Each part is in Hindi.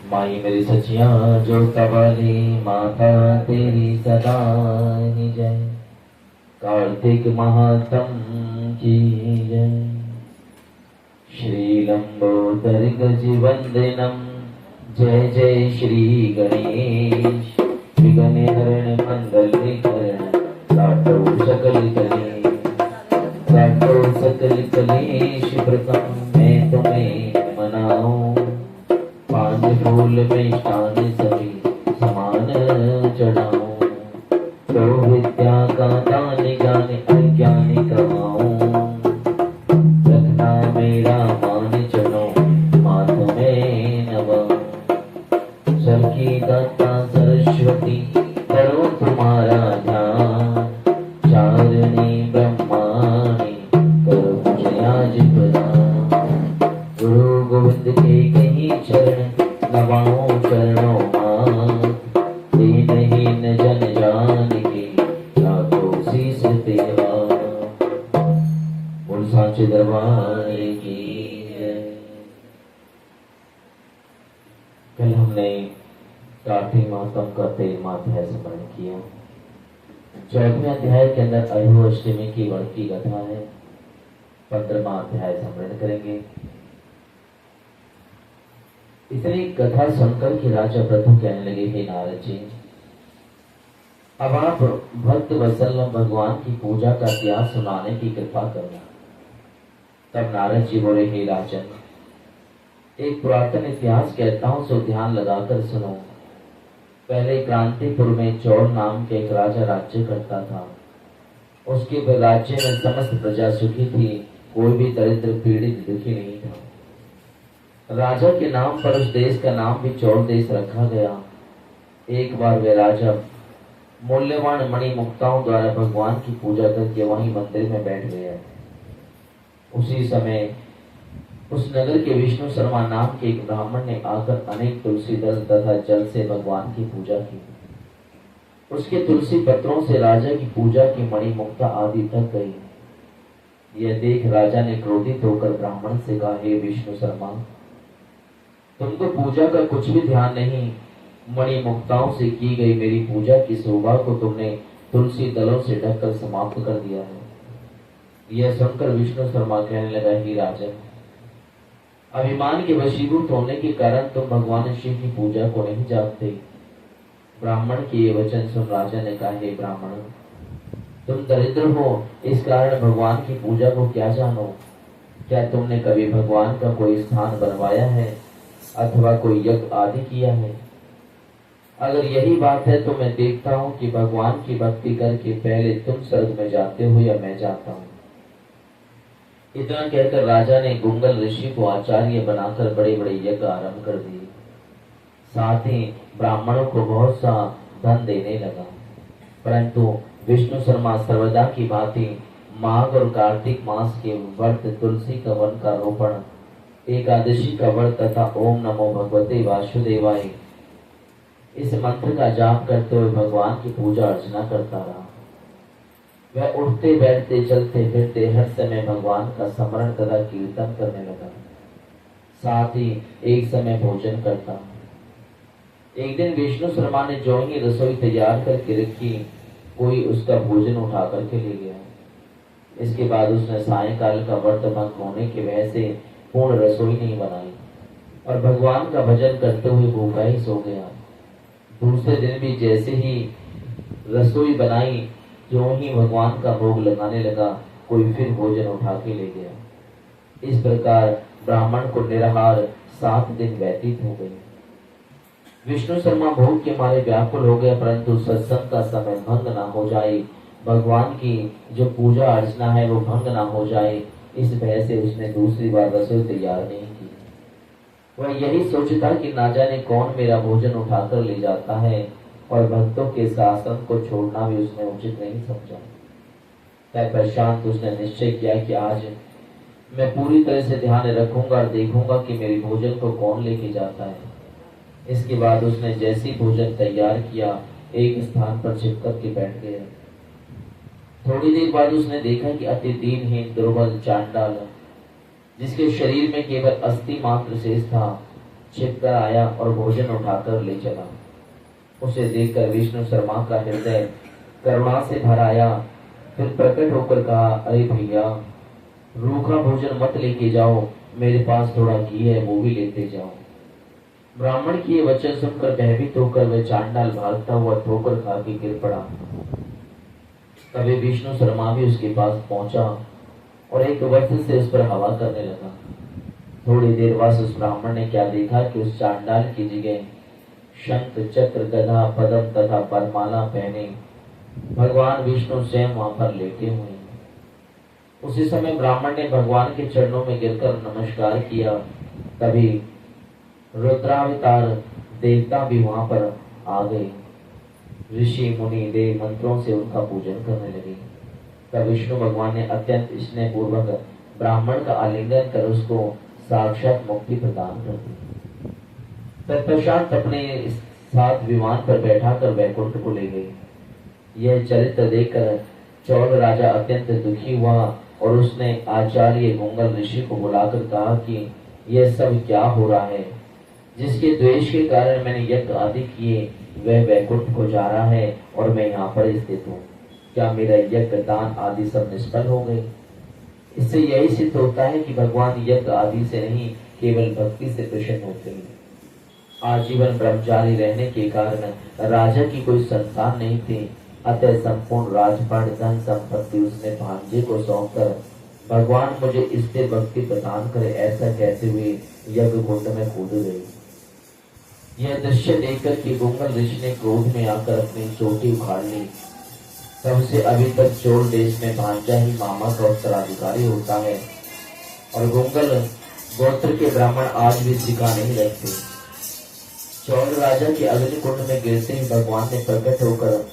माई मेरी सचिया जो कवाली माता तेरी सदा ही जय। कार्तिक महात्म की जय। श्री लंबोदर गज वंदनम जय जय श्री गणेश। विघ्न हरण मंगल विकरण काटो सकल कलेश। काटो सकल कलेश प्रथम मैं तुम्हें मनाऊं। पान फूल में शान सभी समान चढ़ाऊं। तो विद्या का दान ज्ञान अज्ञानी कमाऊं। रखना मेरा मान चढ़ो माथ में नवाऊं। सर की दाता सरस्वती करो तुम्हारा ध्यान। चारणी ब्रह्माणी करो मुझे आज प्रदान। गुरु गोविंद के कहीं चरण नवाऊं चरणों मां। दीनहीन जन जान के लाखों शीस तेरा। बोल सांचे दरबार की जय। कल हमने कार्तिक मातम का 13वां अध्याय स्मरण किया। 14वें अध्याय के अंदर अयु अष्टमी की व्रत की कथा है। 15वां अध्याय स्मरण करेंगे। इतनी कथा सुनकर कि राजा प्रथु कहने लगे, हे नारद जी, अब आप भक्त वत्सल भगवान की पूजा का इतिहास सुनाने की कृपा करना। तब नारद जी बोले, हे राजन, एक पुरातन इतिहास कहता हूं, सो ध्यान लगाकर सुनो। पहले क्रांतिपुर में चौल नाम के एक राजा राज्य करता था। उसके राज्य में समस्त प्रजा सुखी थी, कोई भी दरिद्र पीड़ित दुखी नहीं था। राजा के नाम पर उस देश का नाम भी चौल देश रखा गया। एक बार वे राजा मूल्यवान मणि मुक्ताओं द्वारा भगवान की पूजा करके वहीं मंदिर में बैठ गया। उसी समय उस नगर के विष्णु शर्मा नाम के एक ब्राह्मण ने आकर अनेक तुलसी दल तथा जल से भगवान की पूजा की। उसके तुलसी पत्रों से राजा की पूजा की मणि मुक्ता आदि थक गई। यह देख राजा ने क्रोधित होकर ब्राह्मण से कहा, हे विष्णु शर्मा, तुमको पूजा का कुछ भी ध्यान नहीं। मणि मुक्ताओं से की गई मेरी पूजा की शोभा को तुमने तुलसी दलों से ढककर समाप्त कर दिया है। यह सुनकर विष्णु शर्मा कहने लगा, हे राजन, अभिमान के वशीभूत होने के कारण तुम भगवान शिव की पूजा को नहीं जानते। ब्राह्मण के ये वचन सुन राजा ने कहा, हे ब्राह्मण, तुम दरिद्र हो, इस कारण भगवान की पूजा को क्या जानो। क्या तुमने कभी भगवान का कोई स्थान बनवाया है अथवा कोई यज्ञ आदि किया है? अगर यही बात है तो मैं देखता हूँ कि भगवान की भक्ति करके पहले तुम स्वर्ग में जाते हो या मैं जाता हूँ। इतना कहकर राजा ने गुंगल ऋषि को आचार्य बनाकर बड़े बड़े यज्ञ आरंभ कर दिए। साथ ही ब्राह्मणों को बहुत सा धन देने लगा। परंतु विष्णु शर्मा सर्वदा की भांति माघ और कार्तिक मास के व्रत, तुलसी का वन का रोपण, एकादशी का व्रत तथा ओम नमो भगवते वासुदेवाय इस मंत्र का जाप करते हुए भगवान की पूजा अर्चना करता रहा। वह उठते बैठते चलते फिरते हर समय भगवान का स्मरण तथा कीर्तन करने लगा। साथ ही एक समय भोजन करता। एक दिन विष्णु शर्मा ने जो ही रसोई तैयार करके रखी, कोई उसका भोजन उठा करके ले गया। इसके बाद उसने सायंकाल का व्रत भंग होने की वजह से पूर्ण रसोई नहीं बनाई और भगवान का भजन करते हुए भूखा ही सो गया। दूसरे दिन भी जैसे ही रसोई बनाई, जो ही भगवान का भोग लगाने लगा, कोई फिर भोजन उठा के ले गया। इस प्रकार ब्राह्मण को निराहार 7 दिन व्यतीत हो गए। विष्णु शर्मा भोग के मारे व्याकुल हो गया, परंतु सत्संग का समय भंग ना हो जाए, भगवान की जो पूजा अर्चना है वो भंग ना हो जाए, इस भय से उसने दूसरी बार रसोई तैयार नहीं की। वह यही सोचता कि ना जाने कौन मेरा भोजन उठाकर ले जाता है, और भक्तों के शासन को छोड़ना भी उसने उचित नहीं समझा। तत्पश्चात उसने निश्चय किया कि आज मैं पूरी तरह से ध्यान रखूंगा और देखूंगा कि मेरी भोजन को कौन लेके जाता है। इसके बाद उसने जैसी भोजन तैयार किया, एक स्थान पर चिपक के बैठ गया। थोड़ी देर बाद उसने देखा कि अति दीनहीन दुर्बल चांडाल, जिसके शरीर में केवल अस्थि मात्र शेष था, छिपकर आया और भोजन उठाकर ले चला। उसे देखकर विष्णु शर्मा का हृदय करुणा से भर आया। फिर प्रकट होकर कहा, अरे भैया, रूखा भोजन मत लेके जाओ, मेरे पास थोड़ा घी है, वो भी लेते जाओ। ब्राह्मण की ये वचन सुनकर भयभीत होकर वह चांडाल भागता हुआ ठोकर खा के गिर पड़ा। तभी विष्णु शर्मा भी उसके पास पहुंचा और एक वस्त्र से उस पर हवा करने लगा। थोड़ी देर बाद उस ब्राह्मण ने क्या देखा कि उस चांडाल की जगह शंख, चक्र, गदा, पद्म तथा परमाला पहने भगवान विष्णु स्वयं वहां पर लेटे हुए हैं। उसी समय ब्राह्मण ने भगवान के चरणों में गिरकर नमस्कार किया। तभी रुद्रावतार देवता भी वहां पर आ गए। ऋषि मुनि देव मंत्रों से उनका पूजन करने लगे। तब विष्णु भगवान ने अत्यंत स्नेह पूर्वक ब्राह्मण का आलिंगन कर उसको साक्षात मुक्ति प्रदान कर दी। तत्पश्चात अपने साथ विमान पर बैठाकर वैकुंठ को ले गई। यह चरित्र देखकर चौल राजा अत्यंत दुखी हुआ और उसने आचार्य गुंगल ऋषि को बुलाकर कहा कि यह सब क्या हो रहा है। जिसके द्वेष के कारण मैंने यज्ञ आदि किए वह वैकुंठ को जा रहा है और मैं यहाँ पर स्थित हूँ। क्या मेरा यज्ञ, दान आदि सब निष्फल हो गए? इससे यही सिद्ध होता है कि भगवान यज्ञ आदि से नहीं, केवल भक्ति से प्रसन्न होते हैं। आजीवन ब्रह्मचारी रहने के कारण राजा की कोई संतान नहीं थी, अतः संपूर्ण राजपाट, धन संपत्ति उसने भांजे को सौंपकर भगवान मुझे स्थिर भक्ति प्रदान करे ऐसा कहते हुए यज्ञ कुंड में कूद गई। यह दृश्य देखकर कि गुंगल ऋषि ने क्रोध में आकर अपनी चोटी उखाड़ ली। तब से अभी तक चोल देश में भांजा ही मामा का उत्तराधिकारी होता है और गुंगल गोत्र के ब्राह्मण आज भी सिखा नहीं रखते। चौल राजा के अग्नि कुंड में गिरते ही भगवान ने प्रकट होकर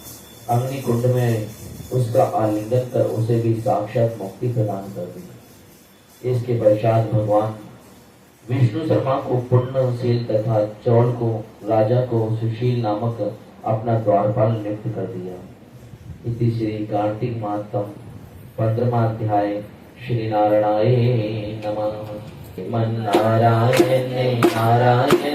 अग्नि कुंड में उसका आलिंगन कर उसे भी साक्षात मुक्ति प्रदान कर दी। इसके पश्चात भगवान विष्णु शर्मा को पुण्यशील तथा चौल को, राजा को सुशील नामक अपना द्वारपाल नियुक्त कर दिया। इति श्री कार्तिक मातम 15वां अध्याय। श्री नारायणाय नमः। मन नारायण नारायण